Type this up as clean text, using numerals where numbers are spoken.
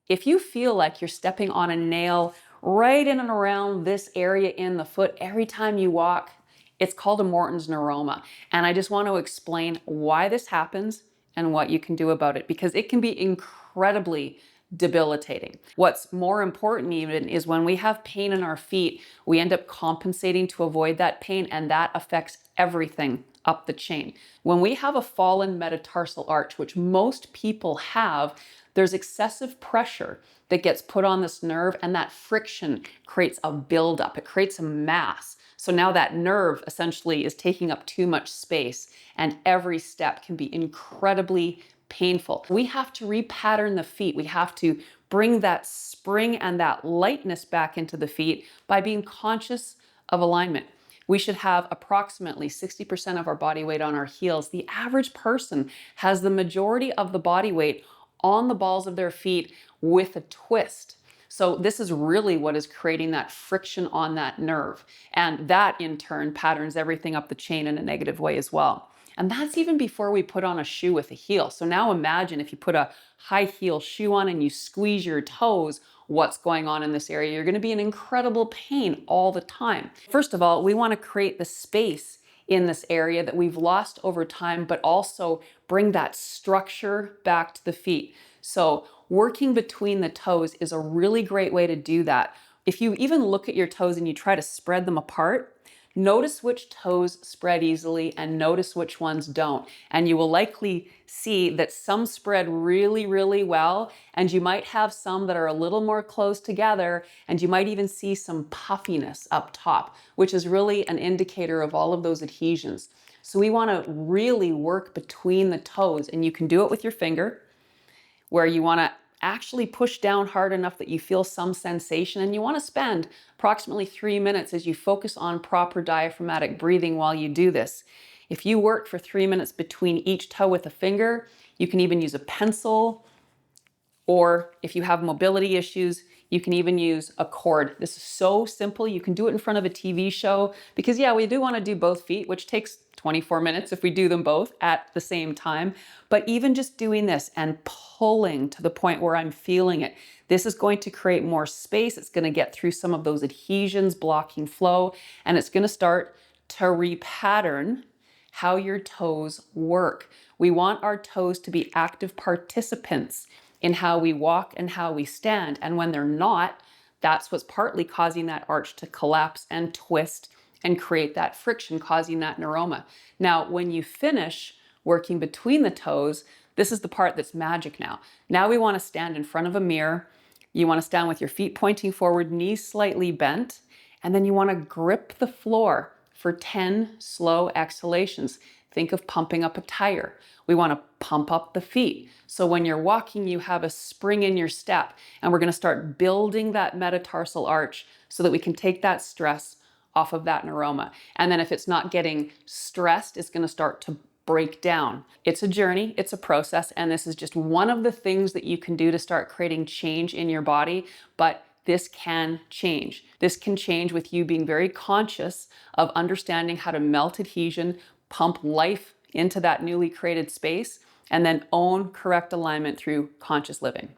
If you feel like you're stepping on a nail right in and around this area in the foot every time you walk, it's called a Morton's neuroma. And I just want to explain why this happens and what you can do about it, because it can be incredibly debilitating. What's more important even is when we have pain in our feet, we end up compensating to avoid that pain, and that affects everything up the chain. When we have a fallen metatarsal arch, which most people have, there's excessive pressure that gets put on this nerve, and that friction creates a buildup. It creates a mass. So now that nerve essentially is taking up too much space, and every step can be incredibly painful. We have to repattern the feet. We have to bring that spring and that lightness back into the feet by being conscious of alignment. We should have approximately 60% of our body weight on our heels. The average person has the majority of the body weight on the balls of their feet with a twist. So this is really what is creating that friction on that nerve. And that in turn patterns everything up the chain in a negative way as well. And that's even before we put on a shoe with a heel. So now imagine if you put a high heel shoe on and you squeeze your toes, what's going on in this area? You're going to be in incredible pain all the time. First of all, we want to create the space in this area that we've lost over time, but also bring that structure back to the feet. So working between the toes is a really great way to do that. If you even look at your toes and you try to spread them apart, notice which toes spread easily and notice which ones don't. And you will likely see that some spread really, really well, and you might have some that are a little more close together, and you might even see some puffiness up top, which is really an indicator of all of those adhesions. So we want to really work between the toes, and you can do it with your finger, where you want to actually push down hard enough that you feel some sensation, and you want to spend approximately 3 minutes as you focus on proper diaphragmatic breathing while you do this. If you work for 3 minutes between each toe with a finger, you can even use a pencil, or if you have mobility issues, you can even use a cord. This is so simple. You can do it in front of a TV show, because yeah, we do want to do both feet, which takes 24 minutes if we do them both at the same time. But even just doing this and pulling to the point where I'm feeling it, this is going to create more space. It's going to get through some of those adhesions blocking flow, and it's going to start to repattern how your toes work. We want our toes to be active participants in how we walk and how we stand. And when they're not, that's what's partly causing that arch to collapse and twist and create that friction, causing that neuroma. Now, when you finish working between the toes, this is the part that's magic now. Now we want to stand in front of a mirror. You want to stand with your feet pointing forward, knees slightly bent, and then you want to grip the floor for 10 slow exhalations. Think of pumping up a tire. We want to pump up the feet. So when you're walking, you have a spring in your step, and we're going to start building that metatarsal arch so that we can take that stress off of that neuroma. And then if it's not getting stressed, it's going to start to break down. It's a journey, it's a process, and this is just one of the things that you can do to start creating change in your body, but this can change. This can change with you being very conscious of understanding how to melt adhesion, pump life into that newly created space, and then own correct alignment through conscious living.